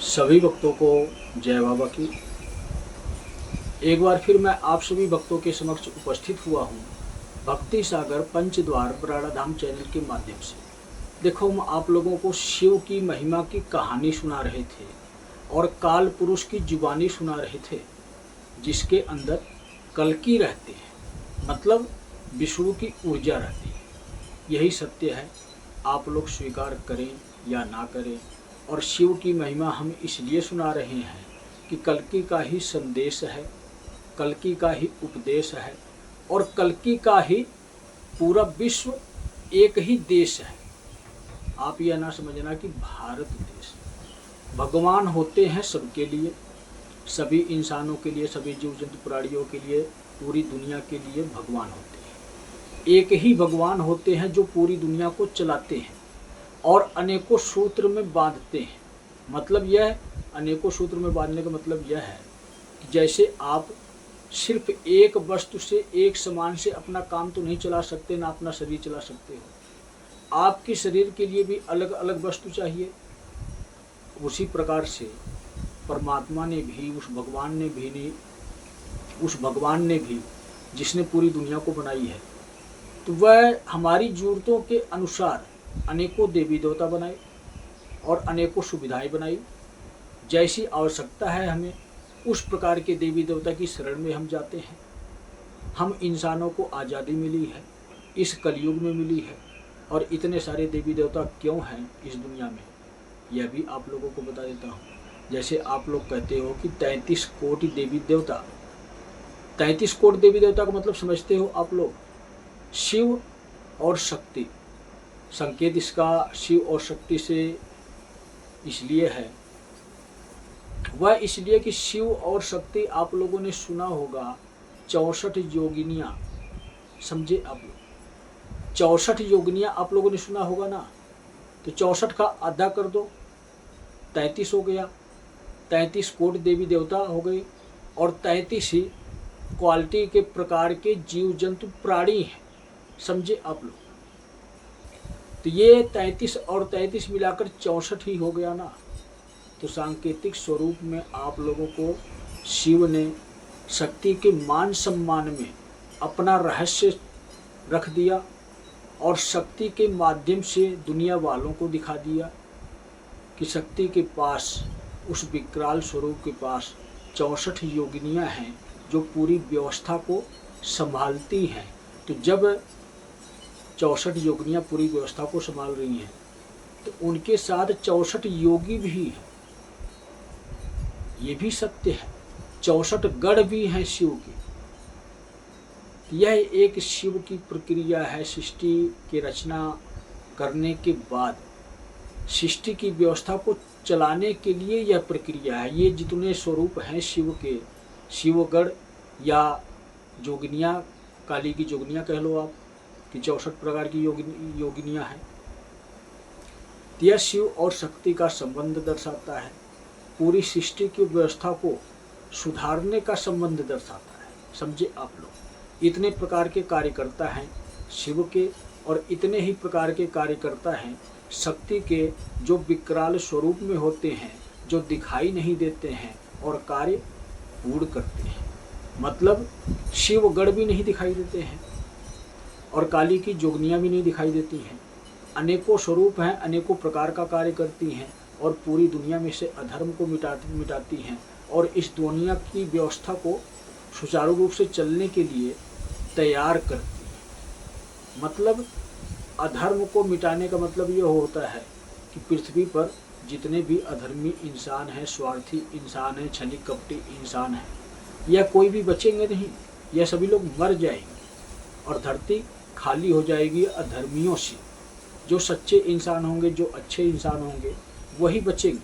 सभी भक्तों को जय बाबा की। एक बार फिर मैं आप सभी भक्तों के समक्ष उपस्थित हुआ हूँ भक्ति सागर पंचद्वार बराड़ा धाम चैनल के माध्यम से। देखो, हम आप लोगों को शिव की महिमा की कहानी सुना रहे थे और काल पुरुष की जुबानी सुना रहे थे, जिसके अंदर कल्कि रहते हैं, मतलब विष्णु की ऊर्जा रहती है। यही सत्य है, आप लोग स्वीकार करें या ना करें। और शिव की महिमा हम इसलिए सुना रहे हैं कि कल्कि का ही संदेश है, कल्कि का ही उपदेश है और कल्कि का ही पूरा विश्व एक ही देश है। आप यह ना समझना कि भारत देश। भगवान होते हैं सबके लिए, सभी इंसानों के लिए, सभी जीव जंतु प्राणियों के लिए, पूरी दुनिया के लिए भगवान होते हैं। एक ही भगवान होते हैं जो पूरी दुनिया को चलाते हैं और अनेकों सूत्र में बांधते हैं। मतलब यह है, अनेकों सूत्र में बांधने का मतलब यह है कि जैसे आप सिर्फ एक वस्तु से, एक सामान से अपना काम तो नहीं चला सकते, ना अपना शरीर चला सकते हो। आपके शरीर के लिए भी अलग अलग वस्तु चाहिए। उसी प्रकार से परमात्मा ने भी, उस भगवान ने भी जिसने पूरी दुनिया को बनाई है, तो वह हमारी जरूरतों के अनुसार अनेकों देवी देवता बनाए और अनेकों सुविधाएं बनाई। जैसी आवश्यकता है हमें, उस प्रकार के देवी देवता की शरण में हम जाते हैं। हम इंसानों को आज़ादी मिली है, इस कलयुग में मिली है। और इतने सारे देवी देवता क्यों हैं इस दुनिया में, यह भी आप लोगों को बता देता हूँ। जैसे आप लोग कहते हो कि 33 कोटि देवी देवता, 33 कोटि देवी देवता का मतलब समझते हो आप लोग? शिव और शक्ति। संकेत इसका शिव और शक्ति से इसलिए है, वह इसलिए कि शिव और शक्ति, आप लोगों ने सुना होगा 64 योगिनियाँ। समझे आप लोग? 64 योगिनियाँ आप लोगों ने सुना होगा ना। तो 64 का आधा कर दो, 33 हो गया। 33 कोटि देवी देवता हो गए और 33 ही क्वालिटी के प्रकार के जीव जंतु प्राणी हैं। समझे आप लोग? तो ये 33 और 33 मिलाकर 64 ही हो गया ना। तो सांकेतिक स्वरूप में आप लोगों को शिव ने शक्ति के मान सम्मान में अपना रहस्य रख दिया और शक्ति के माध्यम से दुनिया वालों को दिखा दिया कि शक्ति के पास, उस विकराल स्वरूप के पास 64 योगिनियाँ हैं जो पूरी व्यवस्था को संभालती हैं। तो जब 64 योगिनियाँ पूरी व्यवस्था को संभाल रही हैं, तो उनके साथ 64 योगी भी हैं। ये भी सत्य है, 64 गढ़ भी हैं शिव की। यह एक शिव की प्रक्रिया है। सृष्टि की रचना करने के बाद सृष्टि की व्यवस्था को चलाने के लिए यह प्रक्रिया है। ये जितने स्वरूप हैं शिव के, शिवगढ़ या जोगिनियाँ, काली की जोगिनियाँ कह लो आप, कि 64 प्रकार की योगिनियाँ हैं। यह शिव और शक्ति का संबंध दर्शाता है, पूरी सृष्टि की व्यवस्था को सुधारने का संबंध दर्शाता है। समझे आप लोग? इतने प्रकार के कार्यकर्ता हैं शिव के और इतने ही प्रकार के कार्यकर्ता हैं शक्ति के, जो विकराल स्वरूप में होते हैं, जो दिखाई नहीं देते हैं और कार्य पूर्ण करते हैं। मतलब शिवगढ़ भी नहीं दिखाई देते हैं और काली की जोगनियाँ भी नहीं दिखाई देती हैं। अनेकों स्वरूप हैं, अनेकों प्रकार का कार्य करती हैं और पूरी दुनिया में से अधर्म को मिटाती हैं और इस दुनिया की व्यवस्था को सुचारू रूप से चलने के लिए तैयार करती हैं। मतलब अधर्म को मिटाने का मतलब ये होता है कि पृथ्वी पर जितने भी अधर्मी इंसान हैं, स्वार्थी इंसान हैं, छली कपटी इंसान हैं, यह कोई भी बचेंगे नहीं। यह सभी लोग मर जाएंगे और धरती खाली हो जाएगी अधर्मियों से। जो सच्चे इंसान होंगे, जो अच्छे इंसान होंगे, वही बचेंगे।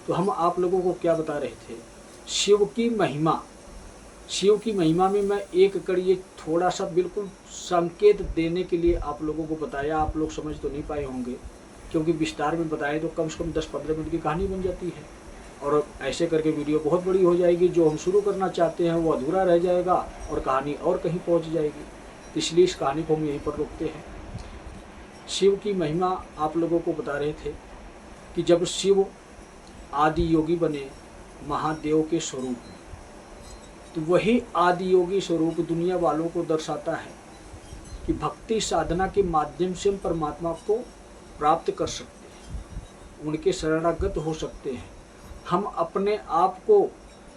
तो हम आप लोगों को क्या बता रहे थे? शिव की महिमा। शिव की महिमा में मैं एक कड़ी थोड़ा सा बिल्कुल संकेत देने के लिए आप लोगों को बताया। आप लोग समझ तो नहीं पाए होंगे, क्योंकि विस्तार में बताएं तो कम से कम 10-15 मिनट की कहानी बन जाती है और ऐसे करके वीडियो बहुत बड़ी हो जाएगी। जो हम शुरू करना चाहते हैं वो अधूरा रह जाएगा और कहानी और कहीं पहुंच जाएगी। इसलिए इस कहानी को हम यहीं पर रोकते हैं। शिव की महिमा आप लोगों को बता रहे थे कि जब शिव आदि योगी बने महादेव के स्वरूप में। तो वही आदि योगी स्वरूप दुनिया वालों को दर्शाता है कि भक्ति साधना के माध्यम से हम परमात्मा को प्राप्त कर सकते हैं, उनके शरणागत हो सकते हैं। हम अपने आप को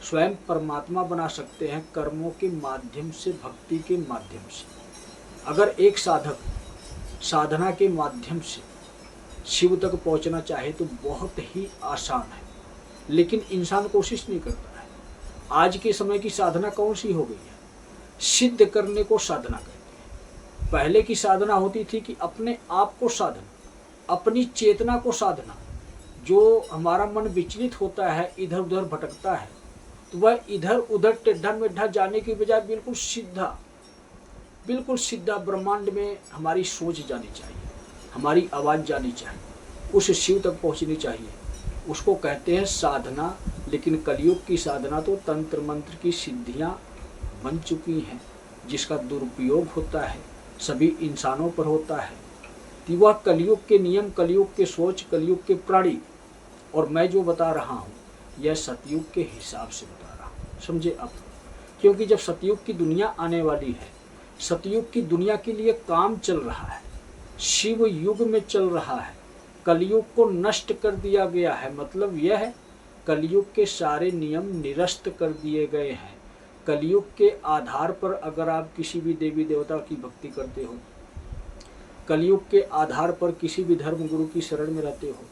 स्वयं परमात्मा बना सकते हैं कर्मों के माध्यम से, भक्ति के माध्यम से। अगर एक साधक साधना के माध्यम से शिव तक पहुंचना चाहे तो बहुत ही आसान है, लेकिन इंसान कोशिश नहीं करता है। आज के समय की साधना कौन सी हो गई है? सिद्ध करने को साधना कहते हैं। पहले की साधना होती थी कि अपने आप को साधना, अपनी चेतना को साधना। जो हमारा मन विचलित होता है, इधर उधर भटकता है, तो वह इधर उधर टेढ़ा मेढ़ा जाने की बजाय बिल्कुल सीधा ब्रह्मांड में हमारी सोच जानी चाहिए, हमारी आवाज़ जानी चाहिए, उस शिव तक पहुंचनी चाहिए। उसको कहते हैं साधना। लेकिन कलयुग की साधना तो तंत्र मंत्र की सिद्धियां बन चुकी हैं, जिसका दुरुपयोग होता है सभी इंसानों पर होता है। तो वह कलयुग के नियम, कलयुग के सोच, कलयुग के प्राणी, और मैं जो बता रहा हूँ यह सतयुग के हिसाब से बता रहा हूँ, समझे आप? क्योंकि जब सतयुग की दुनिया आने वाली है, सतयुग की दुनिया के लिए काम चल रहा है, शिव युग में चल रहा है, कलयुग को नष्ट कर दिया गया है। मतलब यह है कलयुग के सारे नियम निरस्त कर दिए गए हैं। कलयुग के आधार पर अगर आप किसी भी देवी देवता की भक्ति करते हो, कलयुग के आधार पर किसी भी धर्म गुरु की शरण में रहते हो,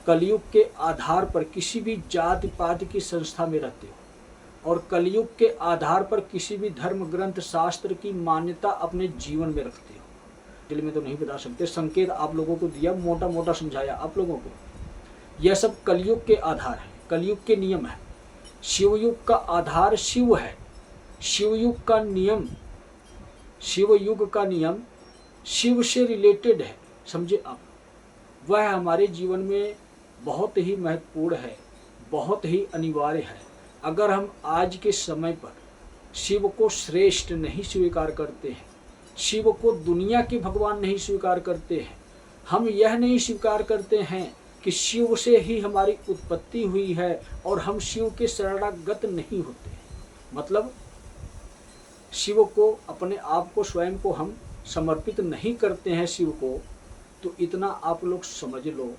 कलयुग के आधार पर किसी भी जाति पाति की संस्था में रहते हो, और कलयुग के आधार पर किसी भी धर्म ग्रंथ शास्त्र की मान्यता अपने जीवन में रखते हो। दिल में तो नहीं बता सकते, संकेत आप लोगों को दिया, मोटा मोटा समझाया आप लोगों को। यह सब कलयुग के आधार है, कलयुग के नियम है। शिवयुग का आधार शिव है, शिवयुग का नियम, शिवयुग का नियम शिव से रिलेटेड है, समझे आप? वह हमारे जीवन में बहुत ही महत्वपूर्ण है, बहुत ही अनिवार्य है। अगर हम आज के समय पर शिव को श्रेष्ठ नहीं स्वीकार करते हैं, शिव को दुनिया के भगवान नहीं स्वीकार करते हैं, हम यह नहीं स्वीकार करते हैं कि शिव से ही हमारी उत्पत्ति हुई है और हम शिव के शरणागत नहीं होते, मतलब शिव को, अपने आप को, स्वयं को हम समर्पित नहीं करते हैं शिव को, तो इतना आप लोग समझ लो,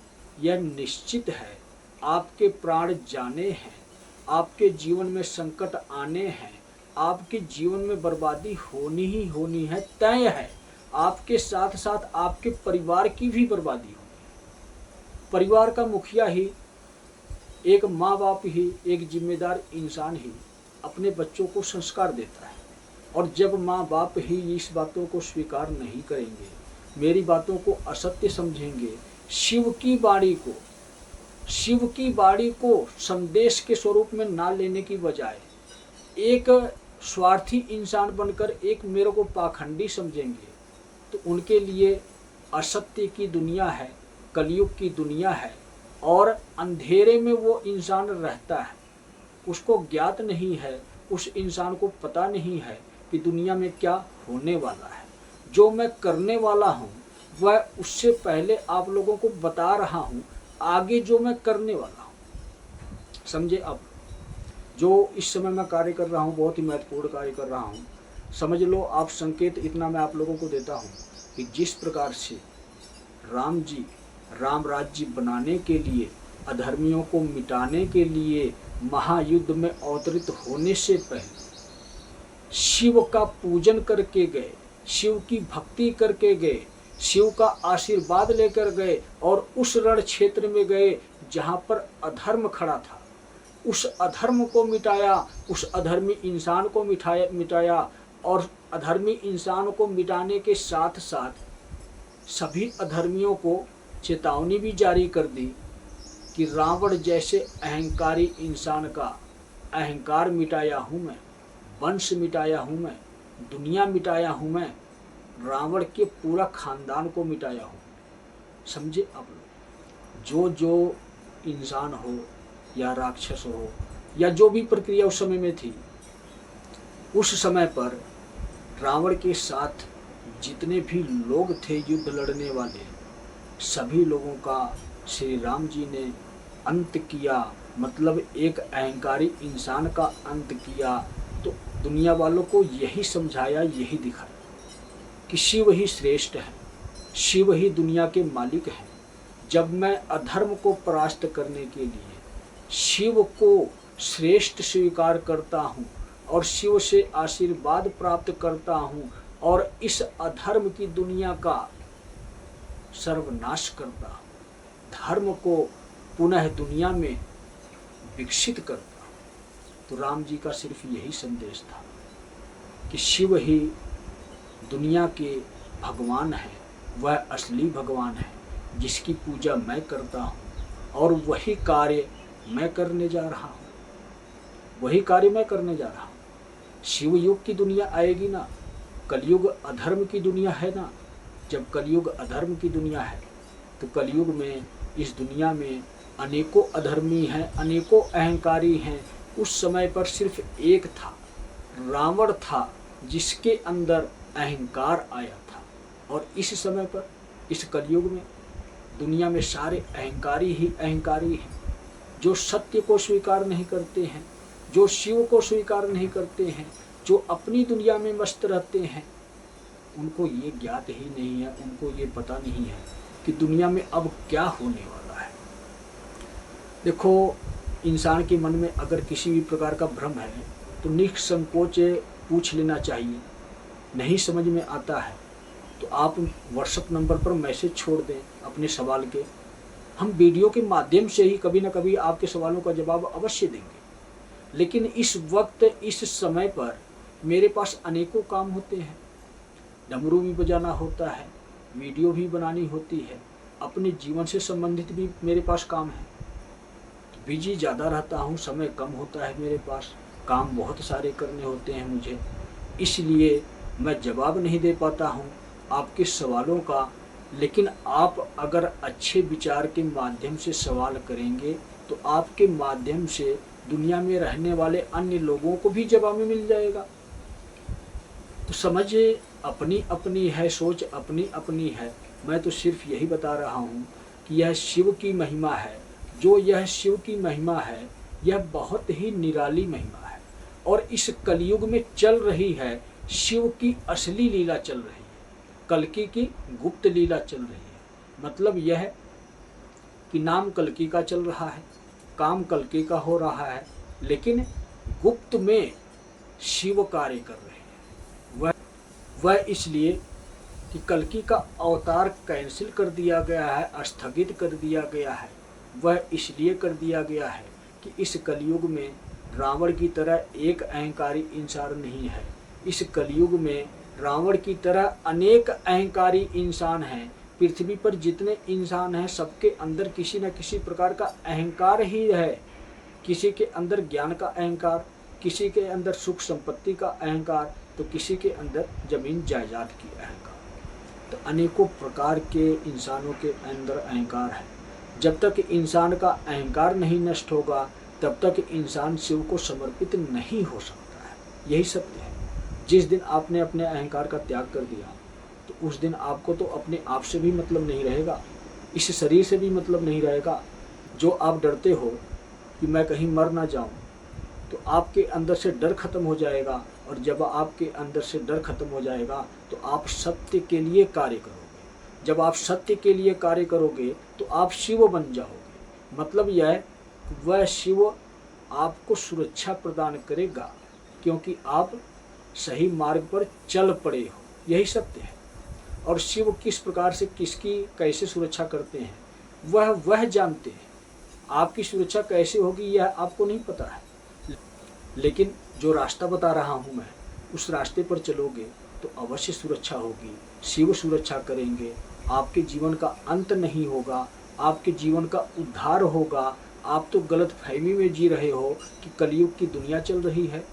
यह निश्चित है आपके प्राण जाने हैं, आपके जीवन में संकट आने हैं, आपके जीवन में बर्बादी होनी ही होनी है, तय है। आपके साथ साथ आपके परिवार की भी बर्बादी होगी। परिवार का मुखिया ही, एक माँ बाप ही, एक जिम्मेदार इंसान ही अपने बच्चों को संस्कार देता है। और जब माँ बाप ही इस बातों को स्वीकार नहीं करेंगे, मेरी बातों को असत्य समझेंगे, शिव की वाणी को संदेश के स्वरूप में ना लेने की बजाय एक स्वार्थी इंसान बनकर एक मेरे को पाखंडी समझेंगे, तो उनके लिए असत्य की दुनिया है, कलयुग की दुनिया है, और अंधेरे में वो इंसान रहता है। उसको ज्ञात नहीं है, उस इंसान को पता नहीं है कि दुनिया में क्या होने वाला है। जो मैं करने वाला हूँ वह उससे पहले आप लोगों को बता रहा हूँ, आगे जो मैं करने वाला हूँ, समझे? अब जो इस समय मैं कार्य कर रहा हूँ बहुत ही महत्वपूर्ण कार्य कर रहा हूँ, समझ लो आप। संकेत इतना मैं आप लोगों को देता हूँ कि जिस प्रकार से राम जी राम राज्य बनाने के लिए, अधर्मियों को मिटाने के लिए महायुद्ध में अवतरित होने से पहले शिव का पूजन करके गए, शिव की भक्ति करके गए, शिव का आशीर्वाद लेकर गए, और उस रण क्षेत्र में गए जहाँ पर अधर्म खड़ा था, उस अधर्म को मिटाया, उस अधर्मी इंसान को मिटाया, और अधर्मी इंसान को मिटाने के साथ साथ सभी अधर्मियों को चेतावनी भी जारी कर दी कि रावण जैसे अहंकारी इंसान का अहंकार मिटाया हूँ मैं, वंश मिटाया हूँ मैं, दुनिया मिटाया हूँ मैं, रावण के पूरा खानदान को मिटाया हूँ, समझे आप लोग? जो इंसान हो या राक्षस हो या जो भी प्रक्रिया उस समय में थी, उस समय पर रावण के साथ जितने भी लोग थे युद्ध लड़ने वाले, सभी लोगों का श्री राम जी ने अंत किया, मतलब एक अहंकारी इंसान का अंत किया, तो दुनिया वालों को यही समझाया, यही दिखाया कि शिव ही श्रेष्ठ है, शिव ही दुनिया के मालिक हैं। जब मैं अधर्म को परास्त करने के लिए शिव को श्रेष्ठ स्वीकार करता हूँ और शिव से आशीर्वाद प्राप्त करता हूँ और इस अधर्म की दुनिया का सर्वनाश करता हूँ, धर्म को पुनः दुनिया में विकसित करता हूँ। तो राम जी का सिर्फ यही संदेश था कि शिव ही दुनिया के भगवान है, वह असली भगवान है जिसकी पूजा मैं करता हूँ और वही कार्य मैं करने जा रहा हूँ, वही कार्य मैं करने जा रहा हूँ। शिव युग की दुनिया आएगी ना, कलयुग अधर्म की दुनिया है ना। जब कलयुग अधर्म की दुनिया है तो कलयुग में इस दुनिया में अनेकों अधर्मी हैं, अनेकों अहंकारी हैं। उस समय पर सिर्फ एक था, रावण था, जिसके अंदर अहंकार आया था। और इस समय पर इस कलयुग में दुनिया में सारे अहंकारी ही अहंकारी हैं, जो सत्य को स्वीकार नहीं करते हैं, जो शिव को स्वीकार नहीं करते हैं, जो अपनी दुनिया में मस्त रहते हैं। उनको ये ज्ञात ही नहीं है, उनको ये पता नहीं है कि दुनिया में अब क्या होने वाला है। देखो, इंसान के मन में अगर किसी भी प्रकार का भ्रम है तो निसंकोच पूछ लेना चाहिए। नहीं समझ में आता है तो आप व्हाट्सएप नंबर पर मैसेज छोड़ दें अपने सवाल के। हम वीडियो के माध्यम से ही कभी ना कभी आपके सवालों का जवाब अवश्य देंगे। लेकिन इस वक्त, इस समय पर मेरे पास अनेकों काम होते हैं। डमरू भी बजाना होता है, वीडियो भी बनानी होती है, अपने जीवन से संबंधित भी मेरे पास काम है। बिजी ज़्यादा रहता हूँ, समय कम होता है मेरे पास, काम बहुत सारे करने होते हैं मुझे, इसलिए मैं जवाब नहीं दे पाता हूँ आपके सवालों का। लेकिन आप अगर अच्छे विचार के माध्यम से सवाल करेंगे तो आपके माध्यम से दुनिया में रहने वाले अन्य लोगों को भी जवाब मिल जाएगा। तो समझिए, अपनी अपनी है सोच, अपनी अपनी है। मैं तो सिर्फ यही बता रहा हूँ कि यह शिव की महिमा है। जो यह शिव की महिमा है, यह बहुत ही निराली महिमा है और इस कलयुग में चल रही है। शिव की असली लीला चल रही है, कल्कि की गुप्त लीला चल रही है। मतलब यह कि नाम कल्कि का चल रहा है, काम कल्कि का हो रहा है, लेकिन गुप्त में शिव कार्य कर रहे हैं। वह इसलिए कि कल्कि का अवतार कैंसिल कर दिया गया है, स्थगित कर दिया गया है। वह इसलिए कर दिया गया है कि इस कलयुग में रावण की तरह एक अहंकारी इंसान नहीं है। इस कलयुग में रावण की तरह अनेक अहंकारी इंसान हैं। पृथ्वी पर जितने इंसान हैं, सबके अंदर किसी न किसी प्रकार का अहंकार ही है। किसी के अंदर ज्ञान का अहंकार, किसी के अंदर सुख संपत्ति का अहंकार, तो किसी के अंदर जमीन जायदाद की अहंकार। तो अनेकों प्रकार के इंसानों के अंदर अहंकार है। जब तक इंसान का अहंकार नहीं नष्ट होगा तब तक इंसान शिव को समर्पित नहीं हो सकता है। यही सत्य है। जिस दिन आपने अपने अहंकार का त्याग कर दिया तो उस दिन आपको तो अपने आप से भी मतलब नहीं रहेगा, इस शरीर से भी मतलब नहीं रहेगा। जो आप डरते हो कि मैं कहीं मर ना जाऊं, तो आपके अंदर से डर खत्म हो जाएगा। और जब आपके अंदर से डर खत्म हो जाएगा तो आप सत्य के लिए कार्य करोगे। जब आप सत्य के लिए कार्य करोगे तो आप शिव बन जाओगे। मतलब यह वह शिव आपको सुरक्षा प्रदान करेगा, क्योंकि आप सही मार्ग पर चल पड़े हो। यही सत्य है। और शिव किस प्रकार से किसकी कैसे सुरक्षा करते हैं वह जानते हैं। आपकी सुरक्षा कैसे होगी यह आपको नहीं पता है, लेकिन जो रास्ता बता रहा हूँ मैं, उस रास्ते पर चलोगे तो अवश्य सुरक्षा होगी। शिव सुरक्षा करेंगे, आपके जीवन का अंत नहीं होगा, आपके जीवन का उद्धार होगा। आप तो गलत फहमी में जी रहे हो कि कलयुग की दुनिया चल रही है,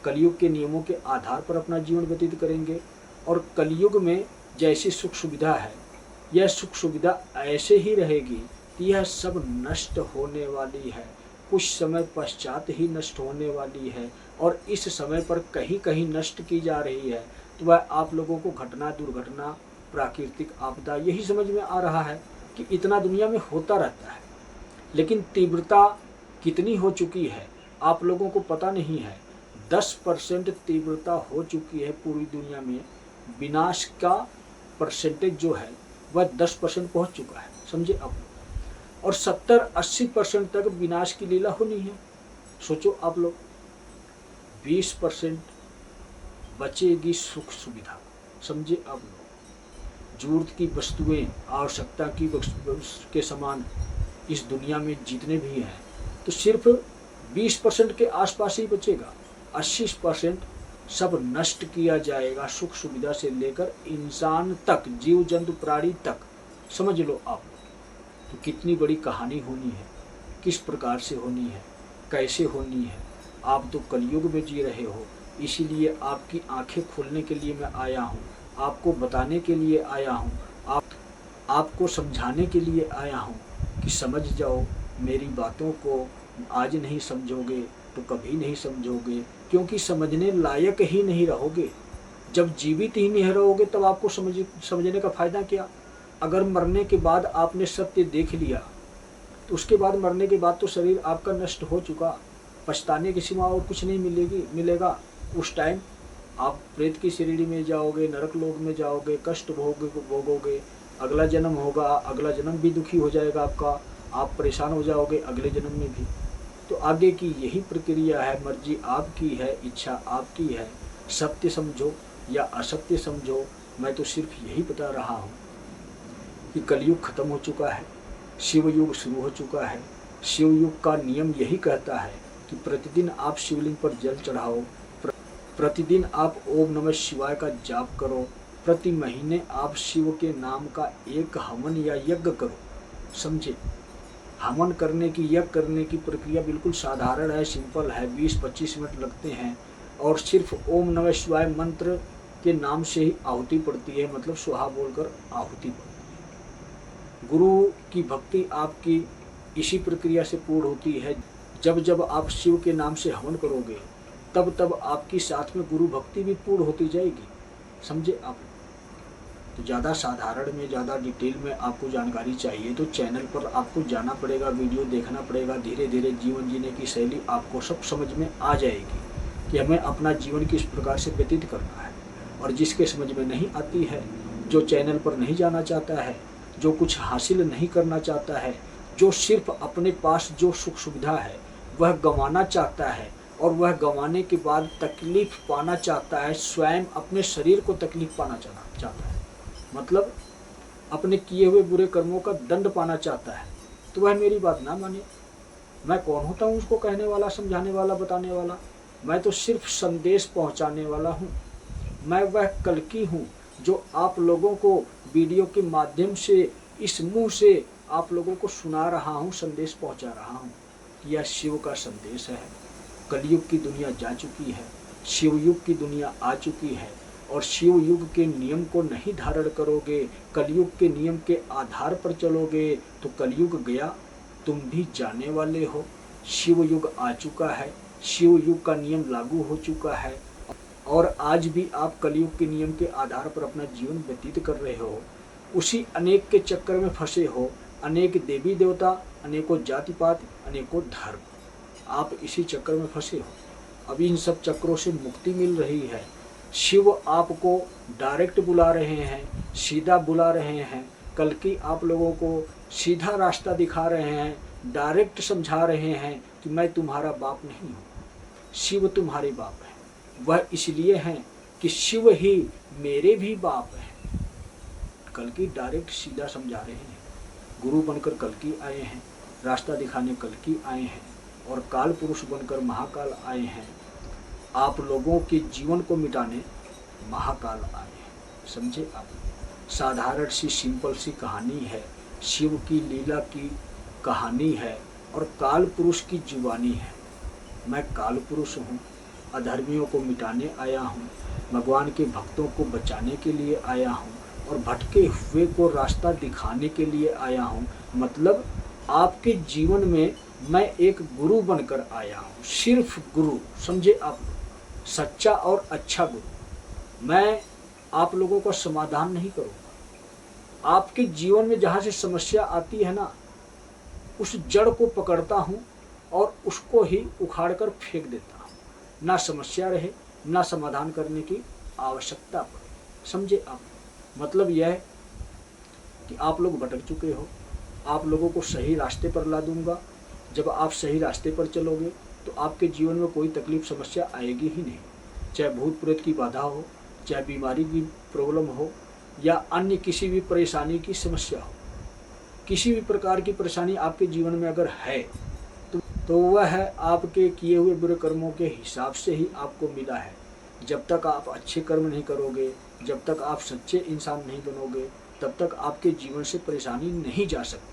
कलयुग के नियमों के आधार पर अपना जीवन व्यतीत करेंगे। और कलयुग में जैसी सुख सुविधा है, यह सुख सुविधा ऐसे ही रहेगी कि यह सब नष्ट होने वाली है, कुछ समय पश्चात ही नष्ट होने वाली है। और इस समय पर कहीं कहीं नष्ट की जा रही है, तो वह आप लोगों को घटना, दुर्घटना, प्राकृतिक आपदा, यही समझ में आ रहा है कि इतना दुनिया में होता रहता है। लेकिन तीव्रता कितनी हो चुकी है आप लोगों को पता नहीं है। 10% तीव्रता हो चुकी है पूरी दुनिया में। विनाश का परसेंटेज जो है वह 10% पहुंच चुका है, समझे आप लोग। और 70-80% तक विनाश की लीला होनी है। सोचो आप लोग, 20% बचेगी सुख सुविधा, समझे आप लोग। जरूरत की वस्तुएं, आवश्यकता की के समान इस दुनिया में जितने भी हैं, तो सिर्फ 20% के आसपास ही बचेगा। 80% सब नष्ट किया जाएगा, सुख सुविधा से लेकर इंसान तक, जीव जंतु प्राणी तक। समझ लो आप। तो कितनी बड़ी कहानी होनी है, किस प्रकार से होनी है, कैसे होनी है। आप तो कलयुग में जी रहे हो, इसीलिए आपकी आंखें खोलने के लिए मैं आया हूँ, आपको बताने के लिए आया हूँ, आपको समझाने के लिए आया हूँ कि समझ जाओ मेरी बातों को। आज नहीं समझोगे तो कभी नहीं समझोगे, क्योंकि समझने लायक ही नहीं रहोगे। जब जीवित ही नहीं रहोगे तब आपको समझने का फ़ायदा क्या। अगर मरने के बाद आपने सत्य देख लिया तो उसके बाद, मरने के बाद तो शरीर आपका नष्ट हो चुका, पछताने के सिवा और कुछ नहीं मिलेगा। उस टाइम आप प्रेत की श्रेणी में जाओगे, नरक लोक में जाओगे, कष्ट भोगोगे। अगला जन्म होगा, अगला जन्म भी दुखी हो जाएगा आपका, आप परेशान हो जाओगे अगले जन्म में भी। तो आगे की यही प्रक्रिया है, मर्जी आपकी है, इच्छा आपकी है। सत्य समझो या असत्य समझो, मैं तो सिर्फ यही बता रहा हूँ कि कलयुग खत्म हो चुका है, शिव युग शुरू हो चुका है। शिव युग का नियम यही कहता है कि प्रतिदिन आप शिवलिंग पर जल चढ़ाओ, प्रतिदिन आप ओम नमः शिवाय का जाप करो, प्रति महीने आप शिव के नाम का एक हवन या यज्ञ करो, समझे। हवन करने की, यज्ञ करने की प्रक्रिया बिल्कुल साधारण है, सिंपल है। 20-25 मिनट लगते हैं और सिर्फ ओम नमः शिवाय मंत्र के नाम से ही आहुति पड़ती है, मतलब सुहा बोलकर आहुति पड़ती है। गुरु की भक्ति आपकी इसी प्रक्रिया से पूर्ण होती है। जब जब आप शिव के नाम से हवन करोगे तब तब आपकी साथ में गुरु भक्ति भी पूर्ण होती जाएगी, समझे आप। तो ज़्यादा साधारण में, ज़्यादा डिटेल में आपको जानकारी चाहिए तो चैनल पर आपको जाना पड़ेगा, वीडियो देखना पड़ेगा। धीरे धीरे जीवन जीने की शैली आपको सब समझ में आ जाएगी कि हमें अपना जीवन किस प्रकार से व्यतीत करना है। और जिसके समझ में नहीं आती है, जो चैनल पर नहीं जाना चाहता है, जो कुछ हासिल नहीं करना चाहता है, जो सिर्फ अपने पास जो सुख सुविधा है वह गंवाना चाहता है और वह गंवाने के बाद तकलीफ पाना चाहता है, स्वयं अपने शरीर को तकलीफ पाना चाहता है, मतलब अपने किए हुए बुरे कर्मों का दंड पाना चाहता है, तो वह मेरी बात ना माने। मैं कौन होता हूँ उसको कहने वाला, समझाने वाला, बताने वाला। मैं तो सिर्फ संदेश पहुँचाने वाला हूँ। मैं वह कल्कि हूँ जो आप लोगों को वीडियो के माध्यम से, इस मुंह से आप लोगों को सुना रहा हूँ, संदेश पहुँचा रहा हूँ। यह शिव का संदेश है। कलयुग की दुनिया जा चुकी है, शिवयुग की दुनिया आ चुकी है। और शिव युग के नियम को नहीं धारण करोगे, कलयुग के नियम के आधार पर चलोगे तो कलयुग गया, तुम भी जाने वाले हो। शिव युग आ चुका है, शिव युग का नियम लागू हो चुका है और आज भी आप कलयुग के नियम के आधार पर अपना जीवन व्यतीत कर रहे हो। उसी अनेक के चक्कर में फंसे हो, अनेक देवी देवता, अनेकों जाति पात, अनेकों धर्म, आप इसी चक्कर में फंसे हो। अभी इन सब चक्रों से मुक्ति मिल रही है। शिव आपको डायरेक्ट बुला रहे हैं, सीधा बुला रहे हैं। कल की आप लोगों को सीधा रास्ता दिखा रहे हैं, डायरेक्ट समझा रहे हैं कि मैं तुम्हारा बाप नहीं हूँ, शिव तुम्हारे बाप है। वह इसलिए हैं कि शिव ही मेरे भी बाप हैं। कल की डायरेक्ट सीधा समझा रहे हैं। गुरु बनकर कल की आए हैं, रास्ता दिखाने कल की आए हैं और काल पुरुष बनकर महाकाल आए हैं। आप लोगों के जीवन को मिटाने महाकाल आए हैं, समझे आप। साधारण सी सिंपल सी कहानी है, शिव की लीला की कहानी है और काल पुरुष की जुबानी है। मैं काल पुरुष हूँ, अधर्मियों को मिटाने आया हूँ, भगवान के भक्तों को बचाने के लिए आया हूँ और भटके हुए को रास्ता दिखाने के लिए आया हूँ। मतलब आपके जीवन में मैं एक गुरु बनकर आया हूँ, सिर्फ गुरु, समझे आप। सच्चा और अच्छा गुरु। मैं आप लोगों का समाधान नहीं करूँगा। आपके जीवन में जहाँ से समस्या आती है ना, उस जड़ को पकड़ता हूँ और उसको ही उखाड़ कर फेंक देता हूँ। ना समस्या रहे, ना समाधान करने की आवश्यकता पड़े। समझे आप? मतलब यह है कि आप लोग भटक चुके हो, आप लोगों को सही रास्ते पर ला दूंगा। जब आप सही रास्ते पर चलोगे तो आपके जीवन में कोई तकलीफ समस्या आएगी ही नहीं। चाहे भूत प्रेत की बाधा हो, चाहे बीमारी की प्रॉब्लम हो, या अन्य किसी भी परेशानी की समस्या हो, किसी भी प्रकार की परेशानी आपके जीवन में अगर है तो वह है आपके किए हुए बुरे कर्मों के हिसाब से ही आपको मिला है। जब तक आप अच्छे कर्म नहीं करोगे, जब तक आप सच्चे इंसान नहीं बनोगे, तब तक आपके जीवन से परेशानी नहीं जा सकती।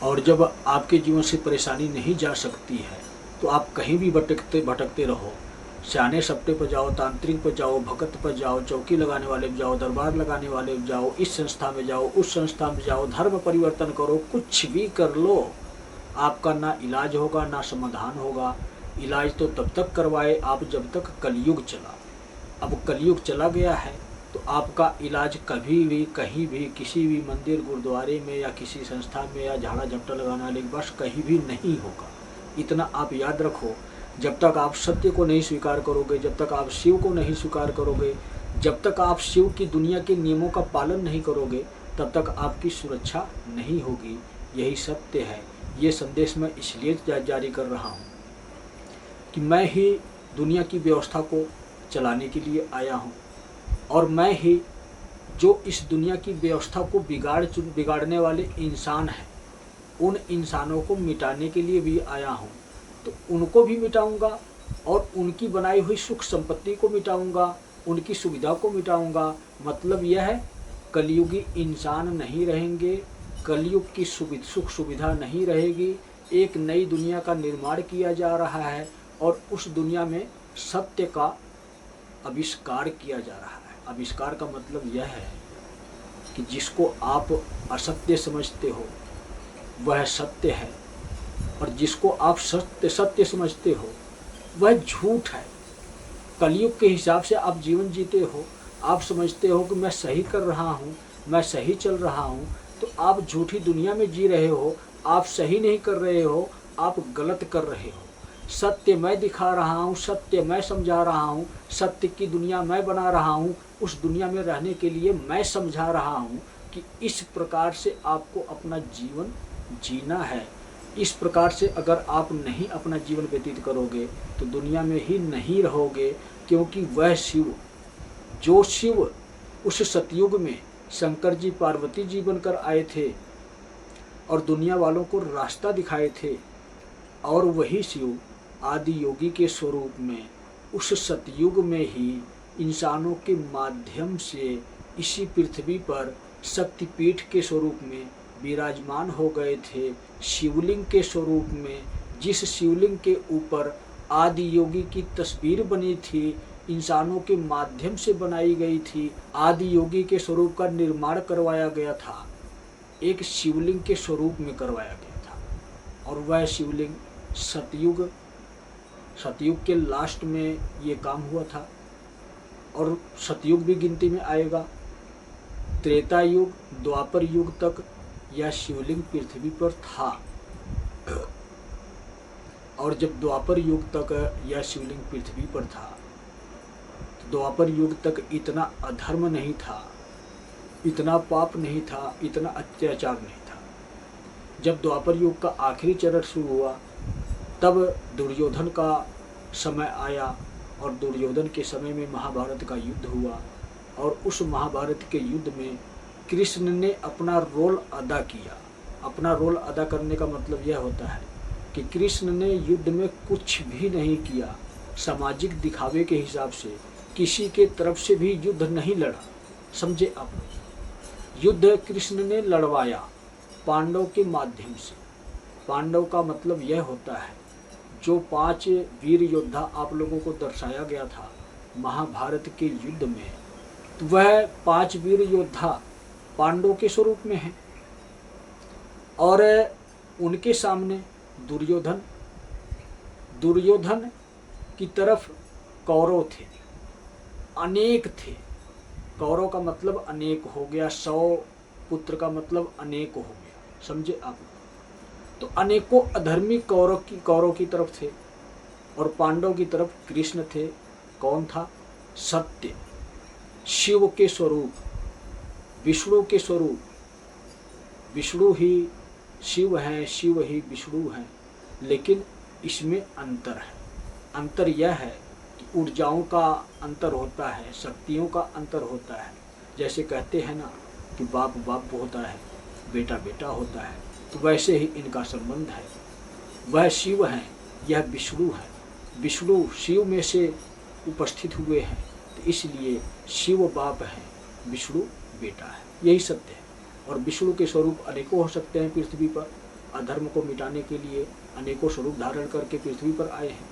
और जब आपके जीवन से परेशानी नहीं जा सकती है तो आप कहीं भी भटकते रहो। सियाने सप्ते पर जाओ, तांत्रिक पर जाओ, भगत पर जाओ, चौकी लगाने वाले पर जाओ, दरबार लगाने वाले पर जाओ, इस संस्था में जाओ, उस संस्था में जाओ, धर्म परिवर्तन करो, कुछ भी कर लो, आपका ना इलाज होगा ना समाधान होगा। इलाज तो तब तक करवाए आप जब तक कलयुग चला। अब कलयुग चला गया है तो आपका इलाज कभी भी कहीं भी किसी भी मंदिर गुरुद्वारे में या किसी संस्था में या झाड़ा झपटा लगाने वाले बस कहीं भी नहीं होगा। इतना आप याद रखो। जब तक आप सत्य को नहीं स्वीकार करोगे, जब तक आप शिव को नहीं स्वीकार करोगे, जब तक आप शिव की दुनिया के नियमों का पालन नहीं करोगे, तब तक आपकी सुरक्षा नहीं होगी। यही सत्य है। ये संदेश मैं इसलिए जारी कर रहा हूँ कि मैं ही दुनिया की व्यवस्था को चलाने के लिए आया हूँ और मैं ही जो इस दुनिया की व्यवस्था को बिगाड़ने वाले इंसान हैं, उन इंसानों को मिटाने के लिए भी आया हूँ। तो उनको भी मिटाऊंगा और उनकी बनाई हुई सुख संपत्ति को मिटाऊंगा, उनकी सुविधा को मिटाऊंगा। मतलब यह है कलयुगी इंसान नहीं रहेंगे, कलयुग की सुख सुविधा नहीं रहेगी। एक नई दुनिया का निर्माण किया जा रहा है और उस दुनिया में सत्य का आविष्कार किया जा रहा है। आविष्कार का मतलब यह है कि जिसको आप असत्य समझते हो वह सत्य है, और जिसको आप सत्य समझते हो वह झूठ है। कलयुग के हिसाब से आप जीवन जीते हो, आप समझते हो कि मैं सही कर रहा हूँ, मैं सही चल रहा हूँ, तो आप झूठी दुनिया में जी रहे हो। आप सही नहीं कर रहे हो, आप गलत कर रहे हो। सत्य मैं दिखा रहा हूँ, सत्य मैं समझा रहा हूँ, सत्य की दुनिया मैं बना रहा हूँ। उस दुनिया में रहने के लिए मैं समझा रहा हूँ कि इस प्रकार से आपको अपना जीवन जीना है। इस प्रकार से अगर आप नहीं अपना जीवन व्यतीत करोगे तो दुनिया में ही नहीं रहोगे, क्योंकि वह शिव, जो शिव उस सतयुग में शंकर जी पार्वती जी बनकर आए थे और दुनिया वालों को रास्ता दिखाए थे, और वही शिव आदि योगी के स्वरूप में उस सतयुग में ही इंसानों के माध्यम से इसी पृथ्वी पर शक्तिपीठ के स्वरूप में विराजमान हो गए थे। शिवलिंग के स्वरूप में, जिस शिवलिंग के ऊपर आदि योगी की तस्वीर बनी थी, इंसानों के माध्यम से बनाई गई थी। आदि योगी के स्वरूप का निर्माण करवाया गया था, एक शिवलिंग के स्वरूप में करवाया गया था। और वह शिवलिंग सतयुग के लास्ट में ये काम हुआ था, और सतयुग भी गिनती में आएगा। त्रेता युग, द्वापर युग तक यह शिवलिंग पृथ्वी पर था, और जब द्वापर युग तक यह शिवलिंग पृथ्वी पर था, तो द्वापर युग तक इतना अधर्म नहीं था, इतना पाप नहीं था, इतना अत्याचार नहीं था। जब द्वापर युग का आखिरी चरण शुरू हुआ तब दुर्योधन का समय आया, और दुर्योधन के समय में महाभारत का युद्ध हुआ। और उस महाभारत के युद्ध में कृष्ण ने अपना रोल अदा किया। अपना रोल अदा करने का मतलब यह होता है कि कृष्ण ने युद्ध में कुछ भी नहीं किया। सामाजिक दिखावे के हिसाब से किसी के तरफ से भी युद्ध नहीं लड़ा। समझे आप लोग? युद्ध कृष्ण ने लड़वाया पांडव के माध्यम से। पांडव का मतलब यह होता है जो 5 वीर योद्धा आप लोगों को दर्शाया गया था महाभारत के युद्ध में, तो वह 5 वीर योद्धा पांडव के स्वरूप में हैं, और उनके सामने दुर्योधन की तरफ कौरव थे, अनेक थे। कौरव का मतलब अनेक हो गया, 100 पुत्र का मतलब अनेक हो गया, समझे आप। तो अनेकों अधर्मी कौरव की तरफ थे और पांडव की तरफ कृष्ण थे। कौन था? सत्य, शिव के स्वरूप, विष्णु के स्वरूप। विष्णु ही शिव हैं, शिव ही विष्णु हैं, लेकिन इसमें अंतर है। अंतर यह है कि ऊर्जाओं का अंतर होता है, शक्तियों का अंतर होता है। जैसे कहते हैं ना कि बाप बाप होता है, बेटा बेटा होता है, तो वैसे ही इनका संबंध है। वह शिव हैं, यह विष्णु है। विष्णु शिव में से उपस्थित हुए हैं, तो इसलिए शिव बाप है, विष्णु बेटा है। यही सत्य है। और विष्णु के स्वरूप अनेकों हो सकते हैं पृथ्वी पर। अधर्म को मिटाने के लिए अनेकों स्वरूप धारण करके पृथ्वी पर आए हैं।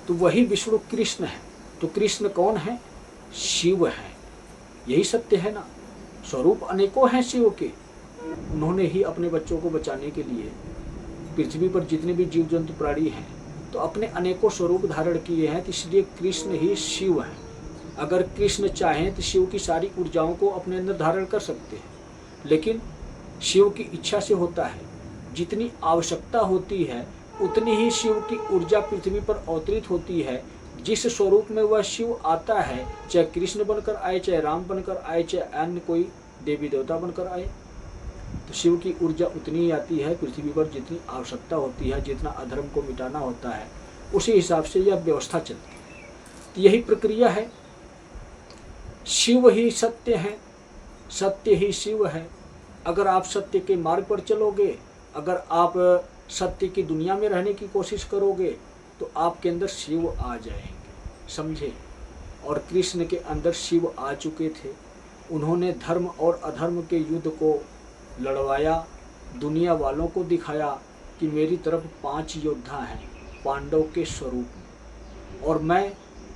तो वही विष्णु कृष्ण है। तो कृष्ण कौन है? शिव है। यही सत्य है ना। स्वरूप अनेकों हैं शिव के। उन्होंने ही अपने बच्चों को बचाने के लिए पृथ्वी पर जितने भी जीव जंतु प्राणी हैं तो अपने अनेकों स्वरूप धारण किए हैं। तो इसलिए कृष्ण ही शिव है। अगर कृष्ण चाहें तो शिव की सारी ऊर्जाओं को अपने अंदर धारण कर सकते हैं, लेकिन शिव की इच्छा से होता है। जितनी आवश्यकता होती है उतनी ही शिव की ऊर्जा पृथ्वी पर अवतरित होती है। जिस स्वरूप में वह शिव आता है, चाहे कृष्ण बनकर आए, चाहे राम बनकर आए, चाहे अन्य कोई देवी देवता बनकर आए, तो शिव की ऊर्जा उतनी ही आती है पृथ्वी पर जितनी आवश्यकता होती है। जितना अधर्म को मिटाना होता है उसी हिसाब से यह व्यवस्था चलती है। तो यही प्रक्रिया है। शिव ही सत्य है, सत्य ही शिव है। अगर आप सत्य के मार्ग पर चलोगे, अगर आप सत्य की दुनिया में रहने की कोशिश करोगे, तो आपके अंदर शिव आ जाएंगे, समझे। और कृष्ण के अंदर शिव आ चुके थे। उन्होंने धर्म और अधर्म के युद्ध को लड़वाया, दुनिया वालों को दिखाया कि मेरी तरफ 5 योद्धा हैं पांडव के स्वरूप में, और मैं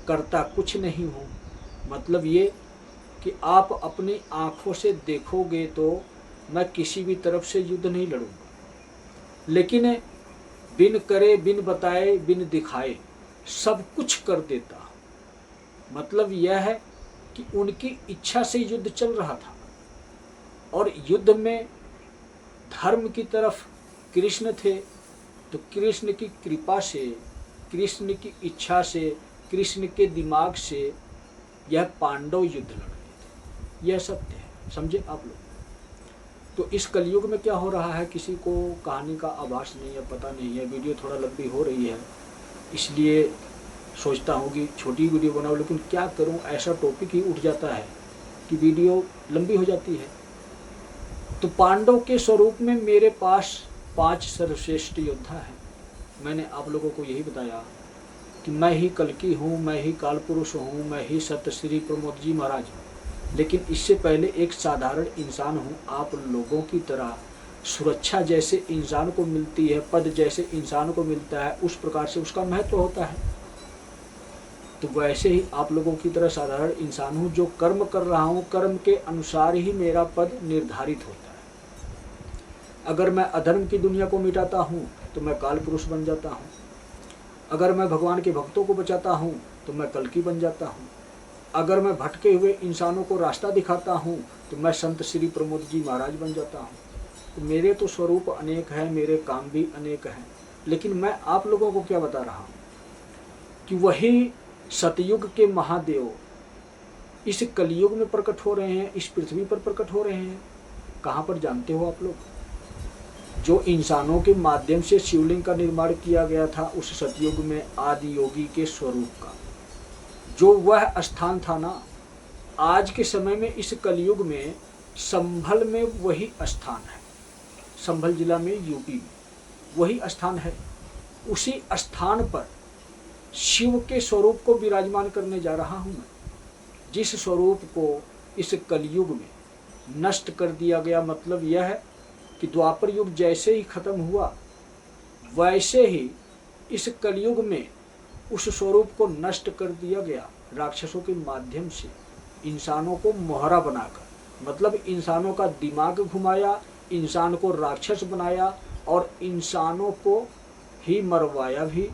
करता कुछ नहीं हूँ। मतलब ये कि आप अपनी आँखों से देखोगे तो मैं किसी भी तरफ से युद्ध नहीं लड़ूंगा, लेकिन बिन करे, बिन बताए, बिन दिखाए सब कुछ कर देता। मतलब यह है कि उनकी इच्छा से युद्ध चल रहा था, और युद्ध में धर्म की तरफ कृष्ण थे। तो कृष्ण की कृपा से, कृष्ण की इच्छा से, कृष्ण के दिमाग से यह पांडव युद्ध लड़ रहे थे। यह सत्य है, समझे आप लोग। तो इस कलयुग में क्या हो रहा है किसी को कहानी का आभास नहीं है, पता नहीं है। वीडियो थोड़ा लंबी हो रही है, इसलिए सोचता हूँ कि छोटी वीडियो बनाऊँ, लेकिन क्या करूँ, ऐसा टॉपिक ही उठ जाता है कि वीडियो लंबी हो जाती है। तो पांडव के स्वरूप में मेरे पास 5 सर्वश्रेष्ठ योद्धा हैं। मैंने आप लोगों को यही बताया कि मैं ही कल्कि हूँ, मैं ही काल पुरुष हूँ, मैं ही सत्य श्री प्रमोद जी महाराज हूँ। लेकिन इससे पहले एक साधारण इंसान हूँ, आप लोगों की तरह। सुरक्षा जैसे इंसान को मिलती है, पद जैसे इंसान को मिलता है, उस प्रकार से उसका महत्व होता है। तो वैसे ही आप लोगों की तरह साधारण इंसान हूँ, जो कर्म कर रहा हूँ, कर्म के अनुसार ही मेरा पद निर्धारित होता है। अगर मैं अधर्म की दुनिया को मिटाता हूँ तो मैं काल पुरुष बन जाता हूँ। अगर मैं भगवान के भक्तों को बचाता हूँ तो मैं कल्कि बन जाता हूँ। अगर मैं भटके हुए इंसानों को रास्ता दिखाता हूँ तो मैं संत श्री प्रमोद जी महाराज बन जाता हूँ। तो मेरे तो स्वरूप अनेक हैं, मेरे काम भी अनेक हैं, लेकिन मैं आप लोगों को क्या बता रहा हूँ कि वही सतयुग के महादेव इस कलयुग में प्रकट हो रहे हैं, इस पृथ्वी पर प्रकट हो रहे हैं। कहाँ पर जानते हो आप लोग? जो इंसानों के माध्यम से शिवलिंग का निर्माण किया गया था उस सतयुग में आदि योगी के स्वरूप का जो वह स्थान था ना, आज के समय में इस कलयुग में संभल में वही स्थान है। संभल जिला में, यूपी में वही स्थान है। उसी स्थान पर शिव के स्वरूप को विराजमान करने जा रहा हूँ मैं, जिस स्वरूप को इस कलयुग में नष्ट कर दिया गया। मतलब यह है कि द्वापर युग जैसे ही खत्म हुआ वैसे ही इस कलयुग में उस स्वरूप को नष्ट कर दिया गया राक्षसों के माध्यम से, इंसानों को मोहरा बनाकर। मतलब इंसानों का दिमाग घुमाया, इंसान को राक्षस बनाया और इंसानों को ही मरवाया भी,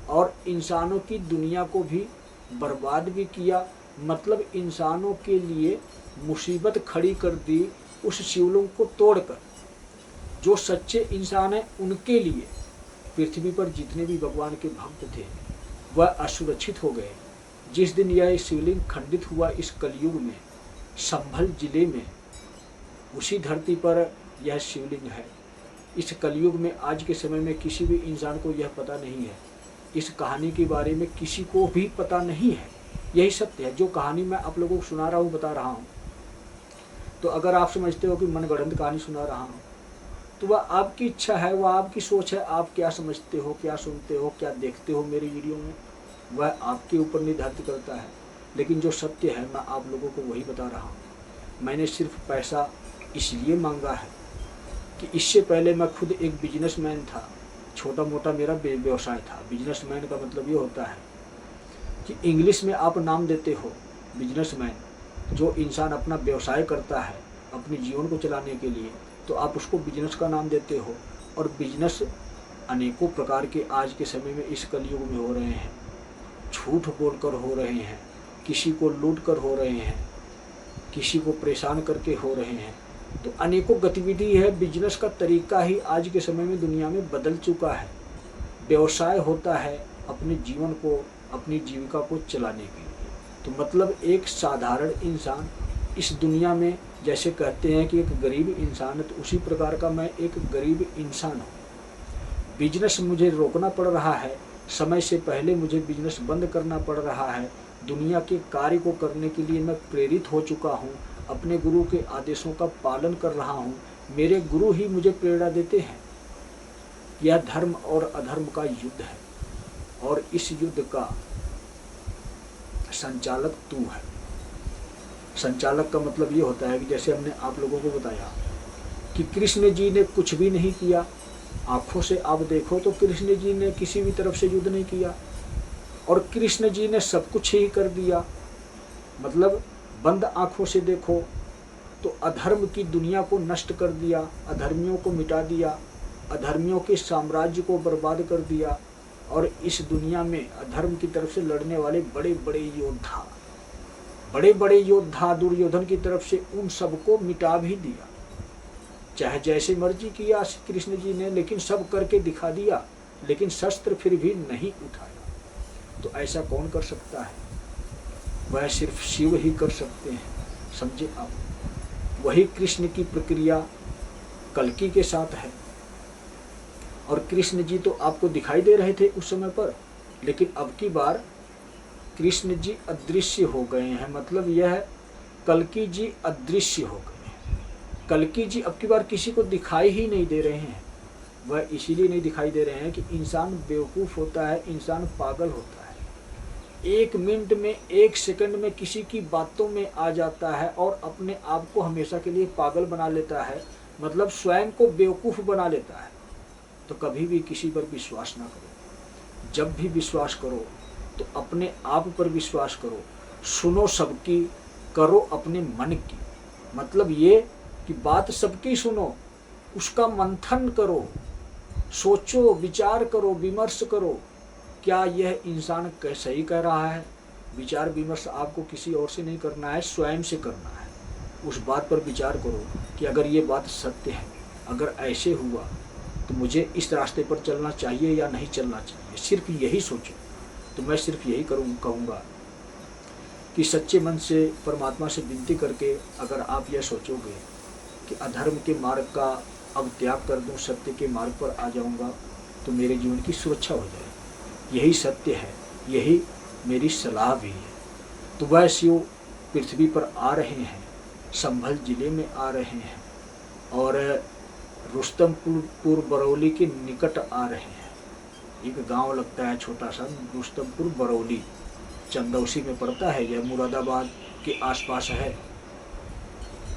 और इंसानों की दुनिया को भी बर्बाद भी किया। मतलब इंसानों के लिए मुसीबत खड़ी कर दी उस शिवलिंग को तोड़कर। जो सच्चे इंसान हैं उनके लिए पृथ्वी पर जितने भी भगवान के भक्त थे वह असुरक्षित हो गए। जिस दिन यह शिवलिंग खंडित हुआ इस कलयुग में, संभल जिले में, उसी धरती पर यह शिवलिंग है। इस कलयुग में आज के समय में किसी भी इंसान को यह पता नहीं है, इस कहानी के बारे में किसी को भी पता नहीं है। यही सत्य है, जो कहानी मैं आप लोगों को सुना रहा हूँ, बता रहा हूँ। तो अगर आप समझते हो कि मनगढ़ंत कहानी सुना रहा हूँ, तो वह आपकी इच्छा है, वह आपकी सोच है। आप क्या समझते हो, क्या सुनते हो, क्या देखते हो मेरी वीडियो में, वह आपके ऊपर निर्धारित करता है। लेकिन जो सत्य है मैं आप लोगों को वही बता रहा हूँ। मैंने सिर्फ पैसा इसलिए मांगा है कि इससे पहले मैं खुद एक बिजनेसमैन था, छोटा मोटा मेरा व्यवसाय था। बिजनेसमैन का मतलब ये होता है कि इंग्लिश में आप नाम देते हो बिजनेसमैन, जो इंसान अपना व्यवसाय करता है अपने जीवन को चलाने के लिए, तो आप उसको बिजनेस का नाम देते हो। और बिजनेस अनेकों प्रकार के आज के समय में इस कलयुग में हो रहे हैं। झूठ बोलकर हो रहे हैं, किसी को लूट कर हो रहे हैं, किसी को परेशान करके हो रहे हैं। तो अनेकों गतिविधि है। बिजनेस का तरीका ही आज के समय में दुनिया में बदल चुका है। व्यवसाय होता है अपने जीवन को, अपनी जीविका को चलाने के लिए। तो मतलब एक साधारण इंसान इस दुनिया में, जैसे कहते हैं कि एक गरीब इंसान है, तो उसी प्रकार का मैं एक गरीब इंसान हूँ। बिजनेस मुझे रोकना पड़ रहा है, समय से पहले मुझे बिजनेस बंद करना पड़ रहा है। दुनिया के कार्य को करने के लिए मैं प्रेरित हो चुका हूँ, अपने गुरु के आदेशों का पालन कर रहा हूँ। मेरे गुरु ही मुझे प्रेरणा देते हैं। यह धर्म और अधर्म का युद्ध है और इस युद्ध का संचालक तू है। संचालक का मतलब ये होता है कि जैसे हमने आप लोगों को बताया कि कृष्ण जी ने कुछ भी नहीं किया। आंखों से आप देखो तो कृष्ण जी ने किसी भी तरफ से युद्ध नहीं किया और कृष्ण जी ने सब कुछ ही कर दिया। मतलब बंद आंखों से देखो तो अधर्म की दुनिया को नष्ट कर दिया, अधर्मियों को मिटा दिया, अधर्मियों के साम्राज्य को बर्बाद कर दिया। और इस दुनिया में अधर्म की तरफ से लड़ने वाले बड़े बड़े योद्धा दुर्योधन की तरफ से उन सबको मिटा भी दिया। चाहे जैसे मर्जी किया कृष्ण जी ने, लेकिन सब करके दिखा दिया, लेकिन शस्त्र फिर भी नहीं उठाया। तो ऐसा कौन कर सकता है? वह सिर्फ शिव ही कर सकते हैं। समझे आप? वही कृष्ण की प्रक्रिया कल्कि के साथ है। और कृष्ण जी तो आपको दिखाई दे रहे थे उस समय पर, लेकिन अब की बार कृष्ण जी अदृश्य हो गए हैं। मतलब यह कल्कि जी अदृश्य हो गए हैं। कल्कि जी अब की बार किसी को दिखाई ही नहीं दे रहे हैं। वह इसीलिए नहीं दिखाई दे रहे हैं कि इंसान बेवकूफ़ होता है, इंसान पागल होता है। 1 मिनट में, 1 सेकंड में किसी की बातों में आ जाता है और अपने आप को हमेशा के लिए पागल बना लेता है। मतलब स्वयं को बेवकूफ़ बना लेता है। तो कभी भी किसी पर विश्वास ना करो। जब भी विश्वास करो तो अपने आप पर विश्वास करो। सुनो सबकी, करो अपने मन की। मतलब ये कि बात सबकी सुनो, उसका मंथन करो, सोचो, विचार करो, विमर्श करो, क्या यह इंसान सही कह रहा है। विचार विमर्श आपको किसी और से नहीं करना है, स्वयं से करना है। उस बात पर विचार करो कि अगर ये बात सत्य है, अगर ऐसे हुआ तो मुझे इस रास्ते पर चलना चाहिए या नहीं चलना चाहिए। सिर्फ यही सोचो। तो मैं सिर्फ यही कहूँगा कि सच्चे मन से परमात्मा से विनती करके अगर आप यह सोचोगे कि अधर्म के मार्ग का अब त्याग कर दूं, सत्य के मार्ग पर आ जाऊंगा, तो मेरे जीवन की सुरक्षा हो जाएगी। यही सत्य है, यही मेरी सलाह भी है। तो वह शिव पृथ्वी पर आ रहे हैं, संभल जिले में आ रहे हैं और रुस्तमपुर बरौली के निकट आ रहे हैं। एक गांव लगता है छोटा सा, रुस्तमपुर बरौली, चंदौसी में पड़ता है। यह मुरादाबाद के आसपास है।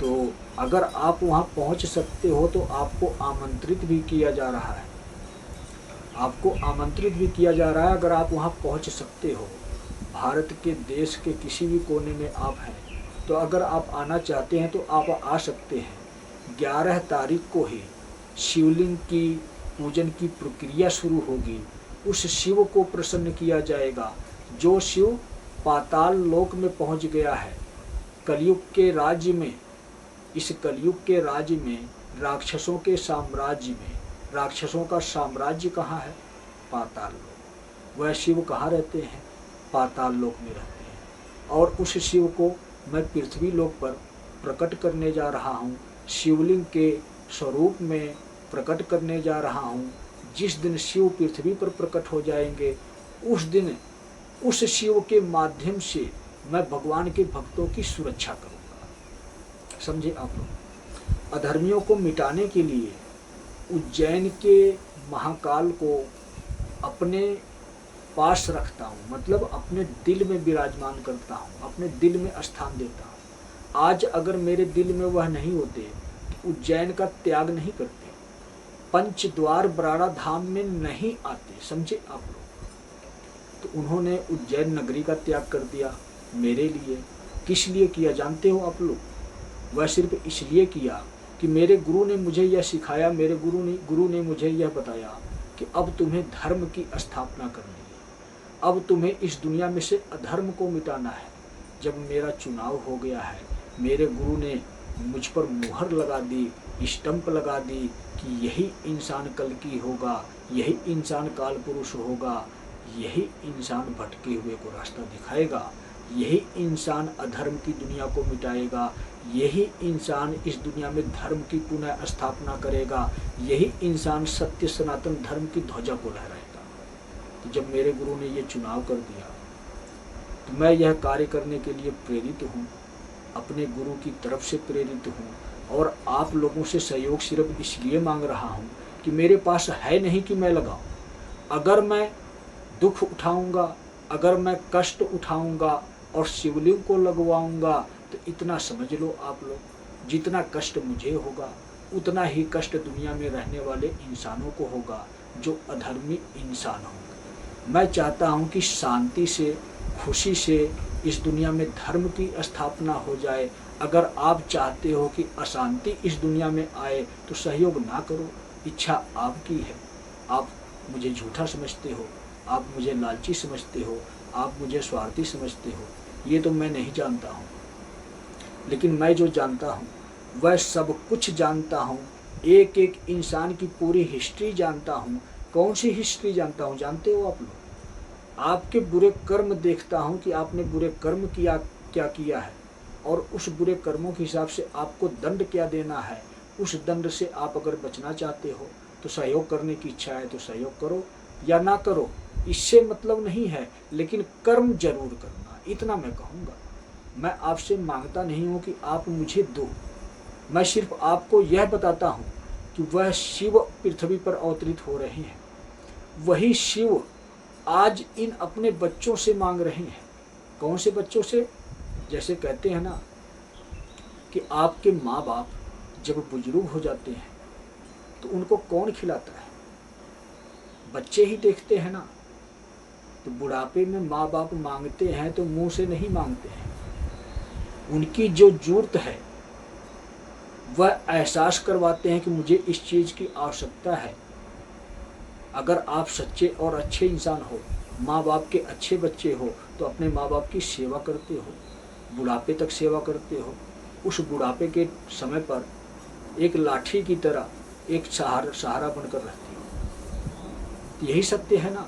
तो अगर आप वहां पहुंच सकते हो तो आपको आमंत्रित भी किया जा रहा है। आपको आमंत्रित भी किया जा रहा है अगर आप वहां पहुंच सकते हो। भारत के देश के किसी भी कोने में आप हैं, तो अगर आप आना चाहते हैं तो आप आ सकते हैं। 11 तारीख को ही शिवलिंग की पूजन की प्रक्रिया शुरू होगी। उस शिव को प्रसन्न किया जाएगा जो शिव पाताल लोक में पहुंच गया है। कलयुग के राज्य में, इस कलयुग के राज्य में राक्षसों के साम्राज्य में, राक्षसों का साम्राज्य कहाँ है? पाताल लोक। वह शिव कहाँ रहते हैं? पाताल लोक में रहते हैं। और उस शिव को मैं पृथ्वी लोक पर प्रकट करने जा रहा हूँ, शिवलिंग के स्वरूप में प्रकट करने जा रहा हूँ। जिस दिन शिव पृथ्वी पर प्रकट हो जाएंगे, उस दिन उस शिव के माध्यम से मैं भगवान के भक्तों की सुरक्षा करूँगा। समझे आप लोग? अधर्मियों को मिटाने के लिए उज्जैन के महाकाल को अपने पास रखता हूँ, मतलब अपने दिल में विराजमान करता हूँ, अपने दिल में स्थान देता हूँ। आज अगर मेरे दिल में वह नहीं होते तो उज्जैन का त्याग नहीं करते, पंचद्वार बराड़ा धाम में नहीं आते। समझे आप लोग? तो उन्होंने उज्जैन नगरी का त्याग कर दिया मेरे लिए। किस लिए किया जानते हो आप लोग? वह सिर्फ इसलिए किया कि मेरे गुरु ने मुझे यह सिखाया, मेरे गुरु ने मुझे यह बताया कि अब तुम्हें धर्म की स्थापना करनी है, अब तुम्हें इस दुनिया में से अधर्म को मिटाना है। जब मेरा चुनाव हो गया है, मेरे गुरु ने मुझ पर मुहर लगा दी, स्टंप लगा दी कि यही इंसान कल की होगा, यही इंसान काल पुरुष होगा, यही इंसान भटके हुए को रास्ता दिखाएगा, यही इंसान अधर्म की दुनिया को मिटाएगा, यही इंसान इस दुनिया में धर्म की पुनः स्थापना करेगा, यही इंसान सत्य सनातन धर्म की ध्वजा को लहराएगा। तो जब मेरे गुरु ने ये चुनाव कर दिया तो मैं यह कार्य करने के लिए प्रेरित हूँ, अपने गुरु की तरफ से प्रेरित हूँ। और आप लोगों से सहयोग सिर्फ इसलिए मांग रहा हूँ कि मेरे पास है नहीं कि मैं लगाऊँ। अगर मैं दुख उठाऊँगा, अगर मैं कष्ट उठाऊँगा और शिवलिंग को लगवाऊँगा तो इतना समझ लो आप लोग, जितना कष्ट मुझे होगा उतना ही कष्ट दुनिया में रहने वाले इंसानों को होगा जो अधर्मी इंसान होंगे। मैं चाहता हूँ कि शांति से, खुशी से इस दुनिया में धर्म की स्थापना हो जाए। अगर आप चाहते हो कि अशांति इस दुनिया में आए तो सहयोग ना करो, इच्छा आपकी है। आप मुझे झूठा समझते हो, आप मुझे लालची समझते हो, आप मुझे स्वार्थी समझते हो, ये तो मैं नहीं जानता हूँ। लेकिन मैं जो जानता हूँ वह सब कुछ जानता हूँ, एक एक इंसान की पूरी हिस्ट्री जानता हूँ। कौन सी हिस्ट्री जानता हूँ जानते हो आप लोग? आपके बुरे कर्म देखता हूँ कि आपने बुरे कर्म क्या किया है, और उस बुरे कर्मों के हिसाब से आपको दंड क्या देना है। उस दंड से आप अगर बचना चाहते हो तो सहयोग करने की इच्छा है तो सहयोग करो या ना करो, इससे मतलब नहीं है, लेकिन कर्म जरूर करना, इतना मैं कहूँगा। मैं आपसे मांगता नहीं हूँ कि आप मुझे दो, मैं सिर्फ आपको यह बताता हूँ कि वह शिव पृथ्वी पर अवतरित हो रहे हैं। वही शिव आज इन अपने बच्चों से मांग रहे हैं। कौन से बच्चों से? जैसे कहते हैं ना कि आपके माँ बाप जब बुजुर्ग हो जाते हैं तो उनको कौन खिलाता है? बच्चे ही देखते हैं ना। तो बुढ़ापे में माँ बाप मांगते हैं तो मुंह से नहीं मांगते हैं, उनकी जो जरूरत है वह एहसास करवाते हैं कि मुझे इस चीज़ की आवश्यकता है। अगर आप सच्चे और अच्छे इंसान हो, माँ बाप के अच्छे बच्चे हो, तो अपने माँ बाप की सेवा करते हो, बुढ़ापे तक सेवा करते हो। उस बुढ़ापे के समय पर एक लाठी की तरह एक सहारा बनकर रहते हो। यही सत्य है ना।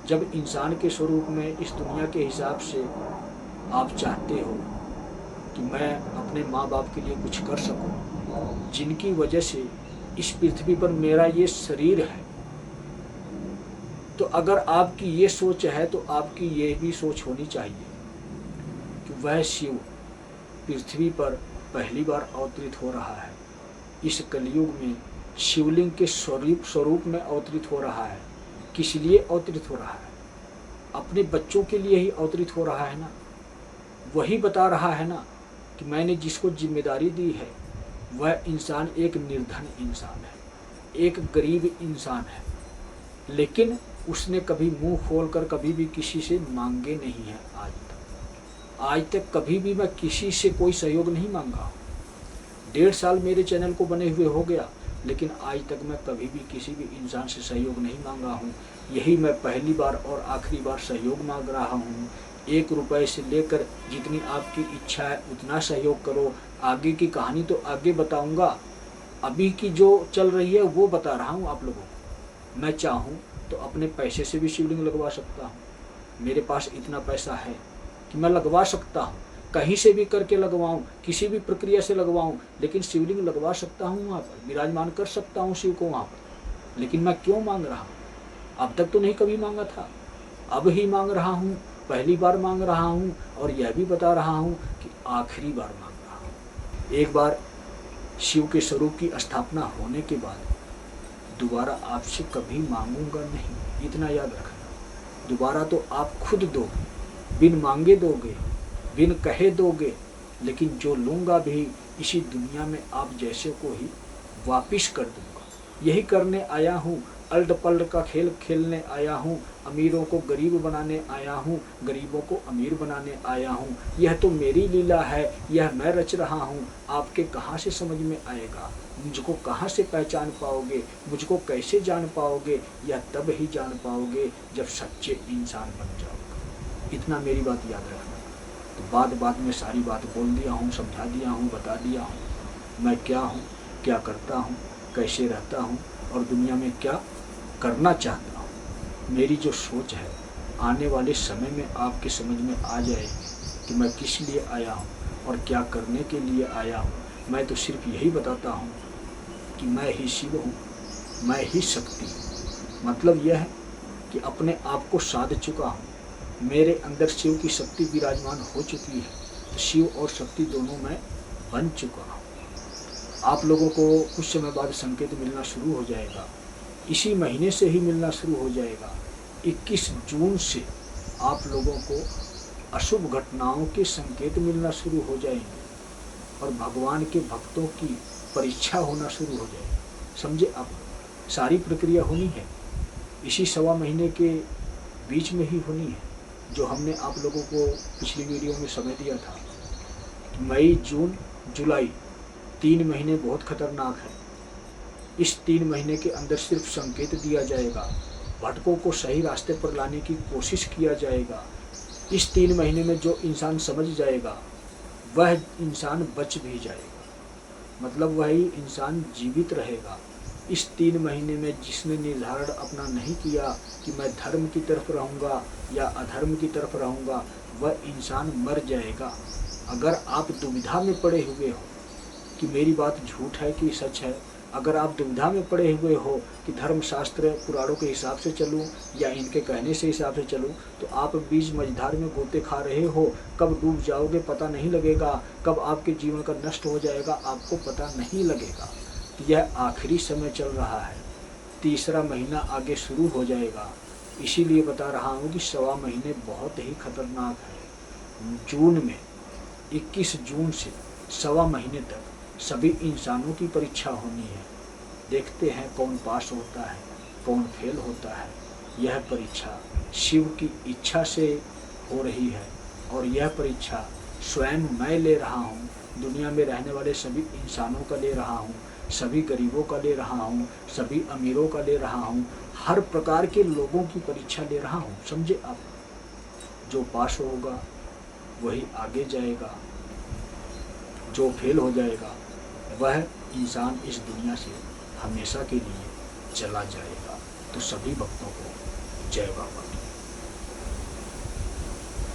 जब इंसान के स्वरूप में इस दुनिया के हिसाब से आप चाहते हो कि मैं अपने माँ बाप के लिए कुछ कर सकूं, जिनकी वजह से इस पृथ्वी पर मेरा ये शरीर है, तो अगर आपकी ये सोच है तो आपकी ये भी सोच होनी चाहिए कि वह शिव पृथ्वी पर पहली बार अवतरित हो रहा है। इस कलयुग में शिवलिंग के स्वरूप में अवतरित हो रहा है। किस लिए अवतरित हो रहा है? अपने बच्चों के लिए ही अवतरित हो रहा है ना। वही बता रहा है ना कि मैंने जिसको जिम्मेदारी दी है वह इंसान एक निर्धन इंसान है, एक गरीब इंसान है, लेकिन उसने कभी मुंह खोलकर कभी भी किसी से मांगे नहीं है। आज तक कभी भी मैं किसी से कोई सहयोग नहीं मांगा। 1.5 साल मेरे चैनल को बने हुए हो गया, लेकिन आज तक मैं कभी भी किसी भी इंसान से सहयोग नहीं मांगा हूँ। यही मैं पहली बार और आखिरी बार सहयोग मांग रहा हूँ ₹1 से लेकर जितनी आपकी इच्छा है उतना सहयोग करो। आगे की कहानी तो आगे बताऊंगा, अभी की जो चल रही है वो बता रहा हूँ आप लोगों को। मैं चाहूँ तो अपने पैसे से भी शिवलिंग लगवा सकता हूँ, मेरे पास इतना पैसा है कि मैं लगवा सकता हूँ, कहीं से भी करके लगवाऊँ, किसी भी प्रक्रिया से लगवाऊँ, लेकिन शिवलिंग लगवा सकता हूँ वहाँ पर, विराजमान कर सकता हूँ शिव को वहाँ पर। लेकिन मैं क्यों मांग रहा हूँ? अब तक तो नहीं कभी मांगा था, अब ही मांग रहा हूँ, पहली बार मांग रहा हूँ, और यह भी बता रहा हूँ कि आखिरी बार मांग रहा हूँ। एक बार शिव के स्वरूप की स्थापना होने के बाद दोबारा आपसे कभी मांगूंगा नहीं, इतना याद रखना। दोबारा तो आप खुद दोगे, बिन मांगे दोगे, बिन कहे दोगे, लेकिन जो लूँगा भी इसी दुनिया में आप जैसे को ही वापिस कर दूंगा। यही करने आया हूँ, अल्ट पल्ट का खेल खेलने आया हूँ, अमीरों को गरीब बनाने आया हूँ, गरीबों को अमीर बनाने आया हूँ। यह तो मेरी लीला है, यह मैं रच रहा हूँ। आपके कहाँ से समझ में आएगा? मुझको कहाँ से पहचान पाओगे? मुझको कैसे जान पाओगे? यह तब ही जान पाओगे जब सच्चे इंसान बन जाओगे। इतना मेरी बात याद रखना। तो बात में सारी बात बोल दिया हूँ, समझा दिया हूँ, बता दिया हूँ मैं क्या हूँ, क्या करता हूँ, कैसे रहता हूँ और दुनिया में क्या करना चाहता हूँ। मेरी जो सोच है आने वाले समय में आपके समझ में आ जाएगी कि मैं किस लिए आया हूँ और क्या करने के लिए आया हूँ। मैं तो सिर्फ यही बताता हूँ कि मैं ही शिव हूँ, मैं ही शक्ति हूँ। मतलब यह है कि अपने आप को साध चुका हूँ, मेरे अंदर शिव की शक्ति विराजमान हो चुकी है, तो शिव और शक्ति दोनों मैं बन चुका हूँ। आप लोगों को कुछ समय बाद संकेत मिलना शुरू हो जाएगा, इसी महीने से ही मिलना शुरू हो जाएगा। 21 जून से आप लोगों को अशुभ घटनाओं के संकेत मिलना शुरू हो जाएंगे और भगवान के भक्तों की परीक्षा होना शुरू हो जाएगी। समझे आप? सारी प्रक्रिया होनी है इसी सवा महीने के बीच में ही होनी है, जो हमने आप लोगों को पिछली वीडियो में समय दिया था। मई, जून, जुलाई 3 महीने बहुत खतरनाक है। इस 3 महीने के अंदर सिर्फ संकेत दिया जाएगा, भटकों को सही रास्ते पर लाने की कोशिश किया जाएगा। इस 3 महीने में जो इंसान समझ जाएगा वह इंसान बच भी जाएगा, मतलब वही इंसान जीवित रहेगा। इस 3 महीने में जिसने निर्धारण अपना नहीं किया कि मैं धर्म की तरफ रहूँगा या अधर्म की तरफ रहूँगा, वह इंसान मर जाएगा। अगर आप दुविधा में पड़े हुए हो कि मेरी बात झूठ है कि सच है, अगर आप दुविधा में पड़े हुए हो कि धर्मशास्त्र पुराणों के हिसाब से चलूं या इनके कहने से हिसाब से चलूं, तो आप बीच मझधार में गोते खा रहे हो। कब डूब जाओगे पता नहीं लगेगा, कब आपके जीवन का नष्ट हो जाएगा आपको पता नहीं लगेगा। तो यह आखिरी समय चल रहा है, तीसरा महीना आगे शुरू हो जाएगा। इसीलिए बता रहा हूँ कि सवा महीने बहुत ही खतरनाक है। जून में 21 जून से सवा महीने तक सभी इंसानों की परीक्षा होनी है। देखते हैं कौन पास होता है, कौन फेल होता है। यह परीक्षा शिव की इच्छा से हो रही है और यह परीक्षा स्वयं मैं ले रहा हूँ। दुनिया में रहने वाले सभी इंसानों का ले रहा हूँ, सभी गरीबों का ले रहा हूँ, सभी अमीरों का ले रहा हूँ, हर प्रकार के लोगों की परीक्षा ले रहा हूँ। समझे आप? जो पास होगा वही आगे जाएगा, जो फेल हो जाएगा वह इंसान इस दुनिया से हमेशा के लिए चला जाएगा। तो सभी भक्तों को जय बाबा।